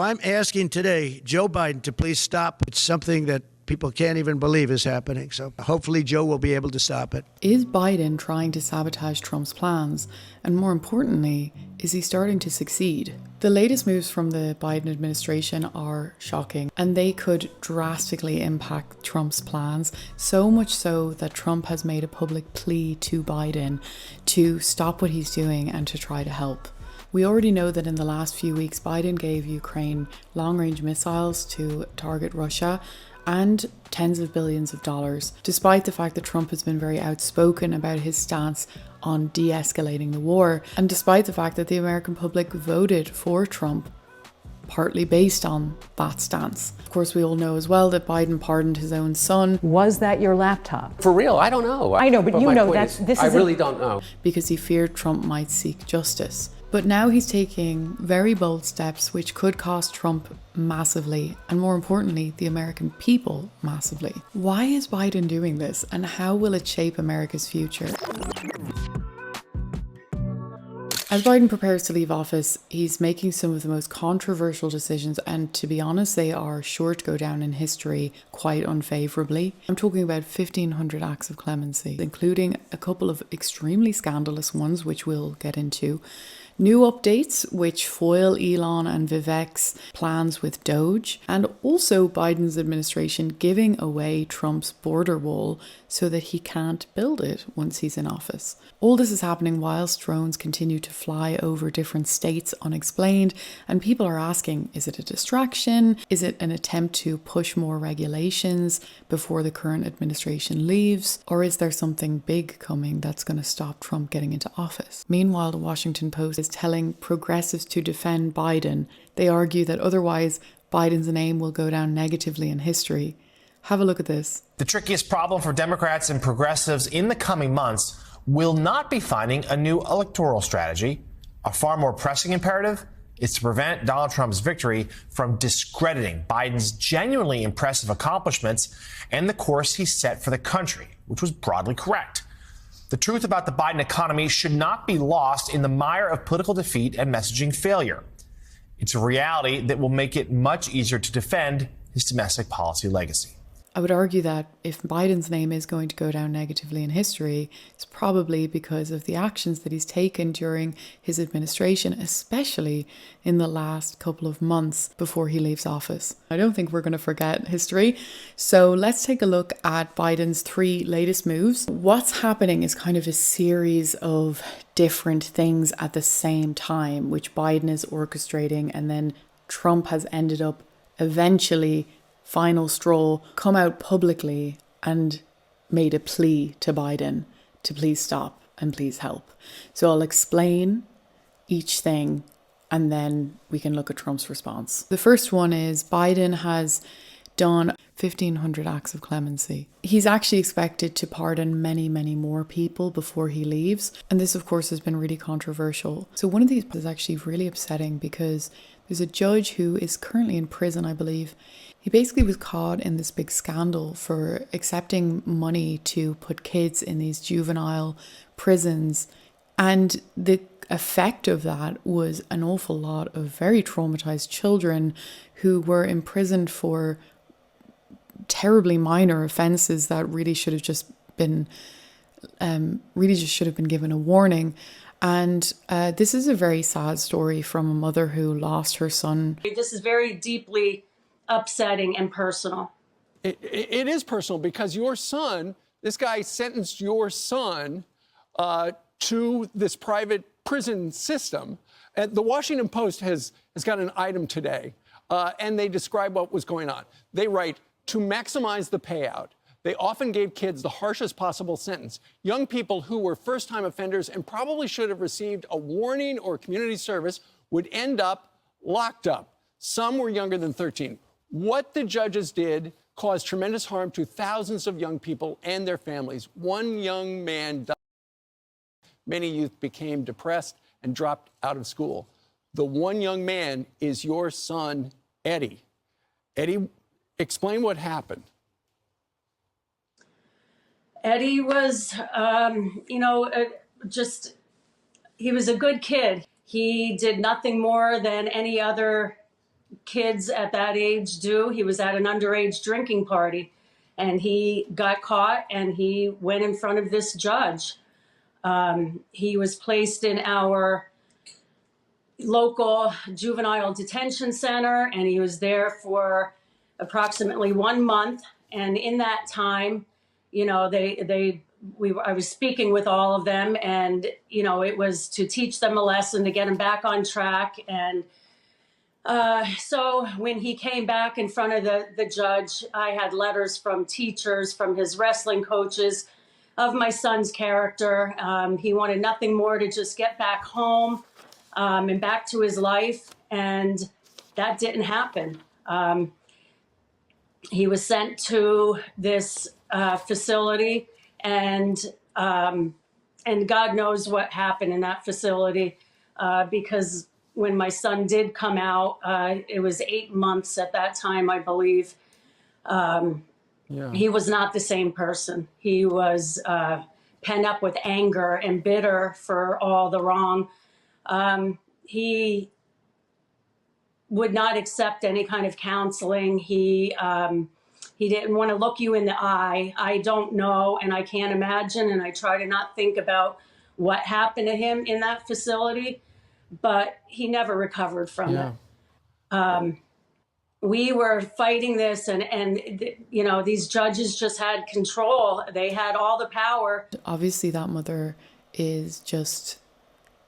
I'm asking today Joe Biden to please stop. It's something that people can't even believe is happening. So hopefully Joe will be able to stop it. Is Biden trying to sabotage Trump's plans? And more importantly, is he starting to succeed? The latest moves from the Biden administration are shocking, and they could drastically impact Trump's plans, so much so that Trump has made a public plea to Biden to stop what he's doing and to try to help. We already know that in the last few weeks, Biden gave Ukraine long-range missiles to target Russia and tens of billions of dollars, despite the fact that Trump has been very outspoken about his stance on de-escalating the war, and despite the fact that the American public voted for Trump partly based on that stance. Of course, we all know as well that Biden pardoned his own son. Was that your laptop? For real, I don't know. I know, but you know that this is... I really don't know. Because he feared Trump might seek justice. But now he's taking very bold steps which could cost Trump massively, and more importantly, the American people massively. Why is Biden doing this, and how will it shape America's future? As Biden prepares to leave office, he's making some of the most controversial decisions, and to be honest, they are sure to go down in history quite unfavourably. I'm talking about 1,500 acts of clemency, including a couple of extremely scandalous ones, which we'll get into. New updates which foil Elon and Vivek's plans with Doge, and also Biden's administration giving away Trump's border wall so that he can't build it once he's in office. All this is happening whilst drones continue to fly over different states unexplained, and people are asking, is it a distraction? Is it an attempt to push more regulations before the current administration leaves? Or is there something big coming that's going to stop Trump getting into office? Meanwhile, the Washington Post is telling progressives to defend Biden. They argue that otherwise Biden's name will go down negatively in history. Have a look at this. The trickiest problem for Democrats and progressives in the coming months will not be finding a new electoral strategy. A far more pressing imperative is to prevent Donald Trump's victory from discrediting Biden's genuinely impressive accomplishments and the course he set for the country, which was broadly correct. The truth about the Biden economy should not be lost in the mire of political defeat and messaging failure. It's a reality that will make it much easier to defend his domestic policy legacy. I would argue that if Biden's name is going to go down negatively in history, it's probably because of the actions that he's taken during his administration, especially in the last couple of months before he leaves office. I don't think we're going to forget history. So let's take a look at Biden's 3 latest moves. What's happening is kind of a series of different things at the same time, which Biden is orchestrating, and then Trump has ended up eventually, final straw, come out publicly and made a plea to Biden to please stop and please help. So I'll explain each thing and then we can look at Trump's response. The first one is Biden has done 1,500 acts of clemency. He's actually expected to pardon many, many more people before he leaves. And this, of course, has been really controversial. So one of these is actually really upsetting because there's a judge who is currently in prison, I believe. He basically was caught in this big scandal for accepting money to put kids in these juvenile prisons. And the effect of that was an awful lot of very traumatized children who were imprisoned for terribly minor offenses that really should have just been given a warning. And this is a very sad story from a mother who lost her son. This is very deeply upsetting and personal. It is personal because your son, this guy sentenced your son to this private prison system. The Washington Post has got an item today, and they describe what was going on. They write, to maximize the payout, they often gave kids the harshest possible sentence. Young people who were first-time offenders and probably should have received a warning or community service would end up locked up. Some were younger than 13. What the judges did caused tremendous harm to thousands of young people and their families. One young man died. Many youth became depressed and dropped out of school. The one young man is your son, Eddie. Eddie, explain what happened. Eddie was, he was a good kid. He did nothing more than any other kids at that age do. He was at an underage drinking party, and he got caught, and he went in front of this judge. He was placed in our local juvenile detention center, and he was there for approximately 1 month. And in that time, you know, I was speaking with all of them, and, you know, it was to teach them a lesson, to get them back on track. And so when he came back in front of the judge, I had letters from teachers, from his wrestling coaches, of my son's character. He wanted nothing more to just get back home and back to his life. And that didn't happen. He was sent to this facility, and God knows what happened in that facility, because when my son did come out, it was 8 months at that time, I believe. He was not the same person. He was pent up with anger and bitter for all the wrong. He would not accept any kind of counseling. He didn't want to look you in the eye. I don't know, and I can't imagine, and I try to not think about what happened to him in that facility, but he never recovered from it. We were fighting this, and you know, these judges just had control. They had all the power. Obviously, that mother is just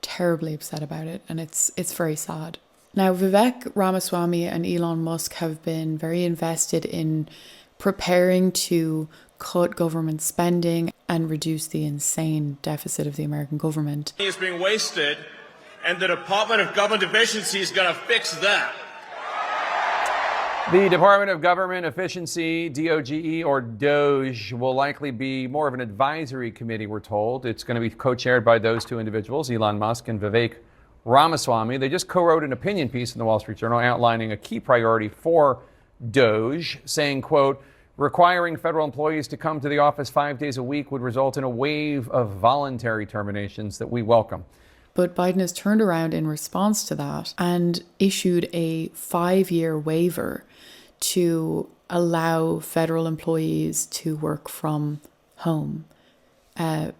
terribly upset about it, and it's very sad. Now, Vivek Ramaswamy and Elon Musk have been very invested in preparing to cut government spending and reduce the insane deficit of the American government. It's being wasted, and the Department of Government Efficiency is going to fix that. The Department of Government Efficiency, DOGE, or DOGE, will likely be more of an advisory committee, we're told. It's going to be co-chaired by those two individuals, Elon Musk and Vivek Ramaswamy. They just co-wrote an opinion piece in the Wall Street Journal outlining a key priority for DOGE, saying, quote, requiring federal employees to come to the office 5 days a week would result in a wave of voluntary terminations that we welcome. But Biden has turned around in response to that and issued a 5-year waiver to allow federal employees to work from home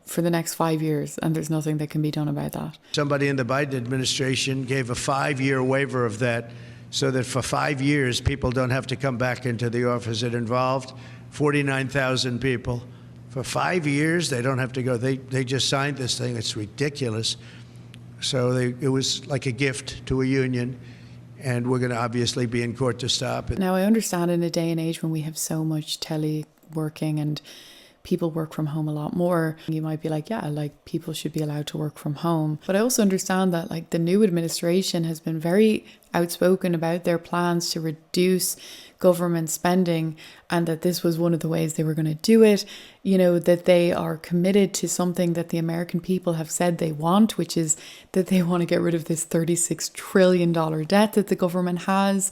for the next 5 years, and there's nothing that can be done about that. Somebody in the Biden administration gave a 5-year waiver of that so that for 5 years people don't have to come back into the office. It involved 49,000 people. For 5 years, they don't have to go. They just signed this thing. It's ridiculous. So it was like a gift to a union, and we're going to obviously be in court to stop it. Now, I understand in a day and age when we have so much teleworking and people work from home a lot more, you might be like, yeah, like people should be allowed to work from home. But I also understand that like the new administration has been very outspoken about their plans to reduce government spending, and that this was one of the ways they were going to do it. You know, that they are committed to something that the American people have said they want, which is that they want to get rid of this $36 trillion debt that the government has.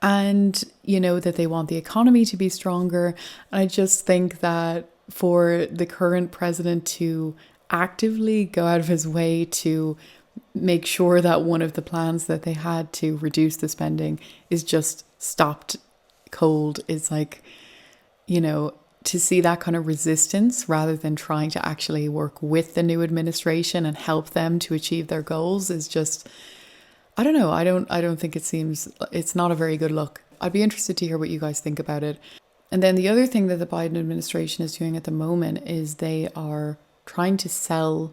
And, you know, that they want the economy to be stronger. I just think that for the current president to actively go out of his way to make sure that one of the plans that they had to reduce the spending is just stopped cold is like, you know, to see that kind of resistance rather than trying to actually work with the new administration and help them to achieve their goals is just, I don't know. I don't think it's not a very good look. I'd be interested to hear what you guys think about it. And then the other thing that the Biden administration is doing at the moment is they are trying to sell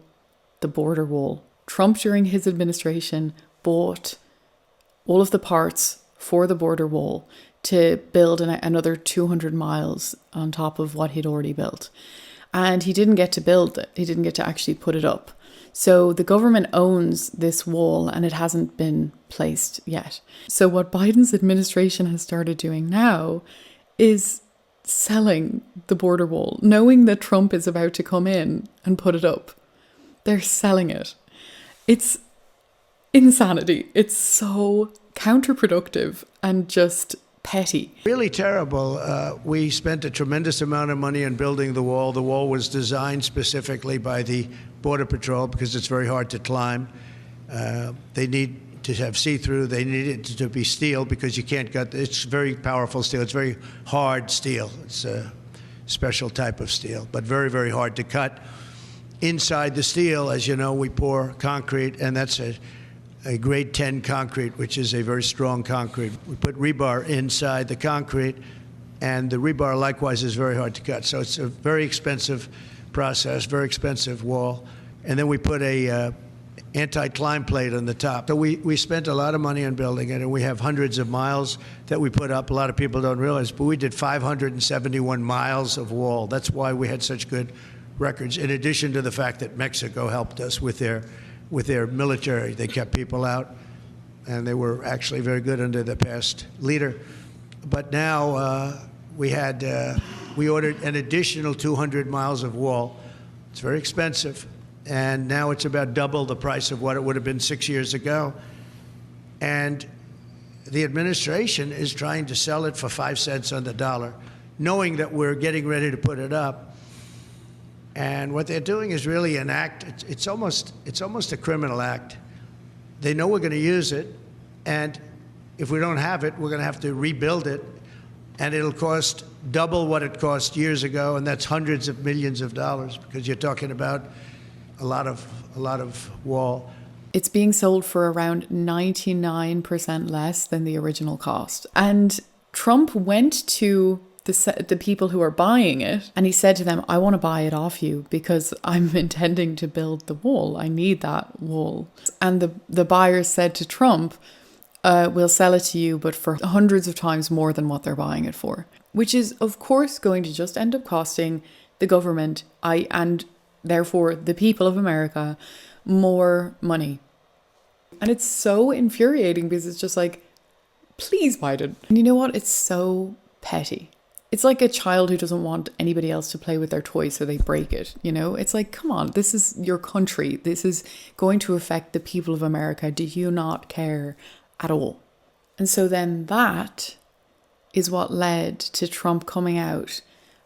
the border wall. Trump, during his administration, bought all of the parts for the border wall to build another 200 miles on top of what he'd already built. And he didn't get to build it. He didn't get to actually put it up. So the government owns this wall and it hasn't been placed yet. So what Biden's administration has started doing now is selling the border wall, knowing that Trump is about to come in and put it up. They're selling it. It's insanity. It's so counterproductive and just petty. Really terrible. We spent a tremendous amount of money on building the wall. The wall was designed specifically by the Border Patrol because it's very hard to climb. They need to have see-through. They need it to be steel because you can't cut. It's very powerful steel. It's very hard steel. It's a special type of steel, but very, very hard to cut. Inside the steel, as you know, we pour concrete, and that's a grade 10 concrete, which is a very strong concrete. We put rebar inside the concrete, and the rebar likewise is very hard to cut. So it's a very expensive process, very expensive wall. And then we put a anti-climb plate on the top. So we spent a lot of money on building it, and we have hundreds of miles that we put up. A lot of people don't realize, but we did 571 miles of wall. That's why we had such good records, in addition to the fact that Mexico helped us with their military. They kept people out, and they were actually very good under the past leader. But now we ordered an additional 200 miles of wall. It's very expensive, and now it's about double the price of what it would have been 6 years ago. And the administration is trying to sell it for 5 cents on the dollar, knowing that we're getting ready to put it up. And what they're doing is really an act. It's almost a criminal act. They know we're going to use it, and if we don't have it, we're going to have to rebuild it, and it'll cost double what it cost years ago, and that's hundreds of millions of dollars, because you're talking about a lot of wall. It's being sold for around 99% less than the original cost. And Trump went to the people who are buying it, and he said to them, I want to buy it off you because I'm intending to build the wall. I need that wall. And the buyers said to Trump, we'll sell it to you, but for hundreds of times more than what they're buying it for, which is, of course, going to just end up costing the government, and therefore the people of America, more money. And it's so infuriating because it's just like, please, Biden. And you know what? It's so petty. It's like a child who doesn't want anybody else to play with their toy, so they break it, you know? It's like, come on, this is your country. This is going to affect the people of America. Do you not care at all? And so then that is what led to Trump coming out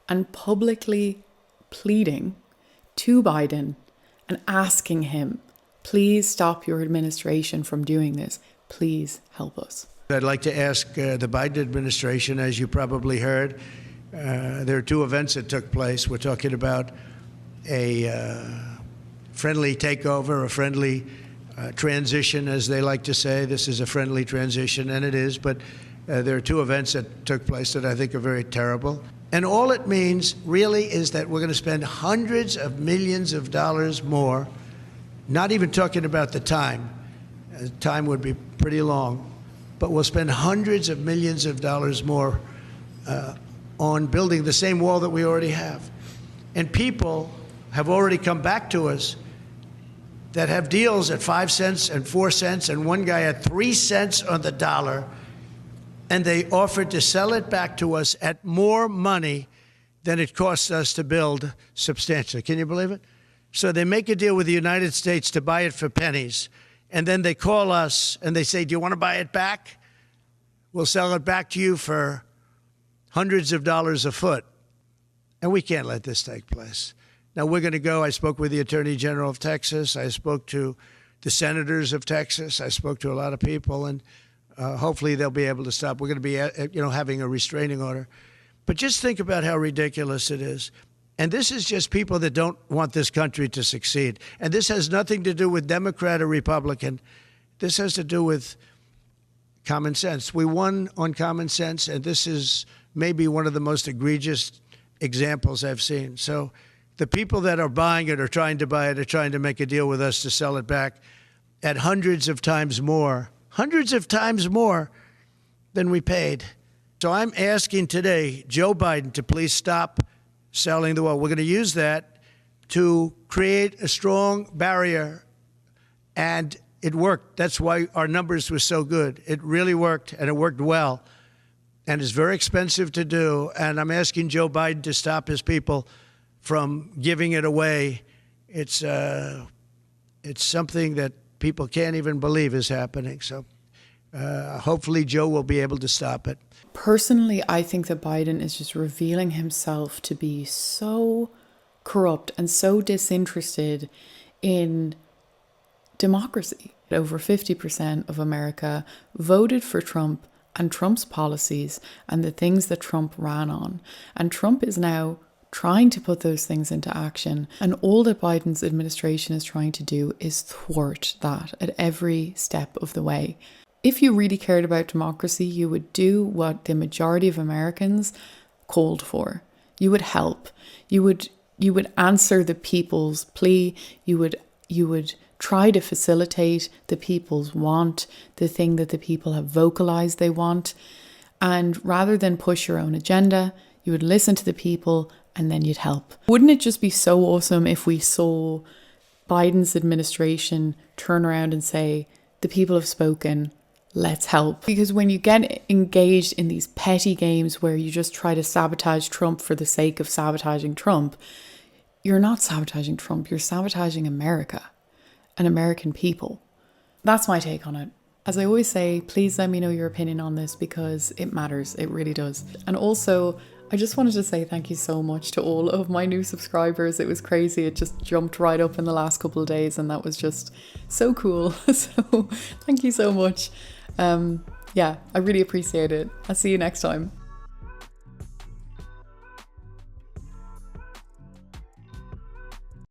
and publicly pleading to Biden and asking him, please stop your administration from doing this. Please help us. I'd like to ask the Biden administration, as you probably heard, there are two events that took place. We're talking about a friendly takeover, a friendly transition, as they like to say. This is a friendly transition, and it is, but there are two events that took place that I think are very terrible. And all it means really is that we're going to spend hundreds of millions of dollars more, not even talking about the time. Time would be pretty long. But we'll spend hundreds of millions of dollars more on building the same wall that we already have. And people have already come back to us that have deals at 5 cents and 4 cents, and one guy at 3 cents on the dollar, and they offered to sell it back to us at more money than it costs us to build substantially. Can you believe it? So they make a deal with the United States to buy it for pennies. And then they call us and they say, do you want to buy it back? We'll sell it back to you for hundreds of dollars a foot. And we can't let this take place. Now, we're going to go. I spoke with the Attorney General of Texas. I spoke to the senators of Texas. I spoke to a lot of people, and hopefully they'll be able to stop. We're going to be, having a restraining order. But just think about how ridiculous it is. And this is just people that don't want this country to succeed. And this has nothing to do with Democrat or Republican. This has to do with common sense. We won on common sense, and this is maybe one of the most egregious examples I've seen. So the people that are buying it or trying to buy it are trying to make a deal with us to sell it back at hundreds of times more than we paid. So I'm asking today Joe Biden to please stop selling the wall. We're going to use that to create a strong barrier, and it worked. That's why our numbers were so good. It really worked, and it worked well, and it's very expensive to do, and I'm asking Joe Biden to stop his people from giving it away. It's something that people can't even believe is happening, so hopefully Joe will be able to stop it. Personally, I think that Biden is just revealing himself to be so corrupt and so disinterested in democracy. Over 50% of America voted for Trump and Trump's policies and the things that Trump ran on. And Trump is now trying to put those things into action. And all that Biden's administration is trying to do is thwart that at every step of the way. If you really cared about democracy, you would do what the majority of Americans called for. You would help. You would answer the people's plea. You would try to facilitate the people's want, the thing that the people have vocalized they want. And rather than push your own agenda, you would listen to the people and then you'd help. Wouldn't it just be so awesome if we saw Biden's administration turn around and say, the people have spoken, let's help? Because when you get engaged in these petty games where you just try to sabotage Trump for the sake of sabotaging Trump, you're not sabotaging Trump, you're sabotaging America and American people. That's my take on it. As I always say, please let me know your opinion on this because it matters, it really does. And also, I just wanted to say thank you so much to all of my new subscribers. It was crazy. It just jumped right up in the last couple of days and that was just so cool. So thank you so much. Yeah, I really appreciate it. I'll see you next time.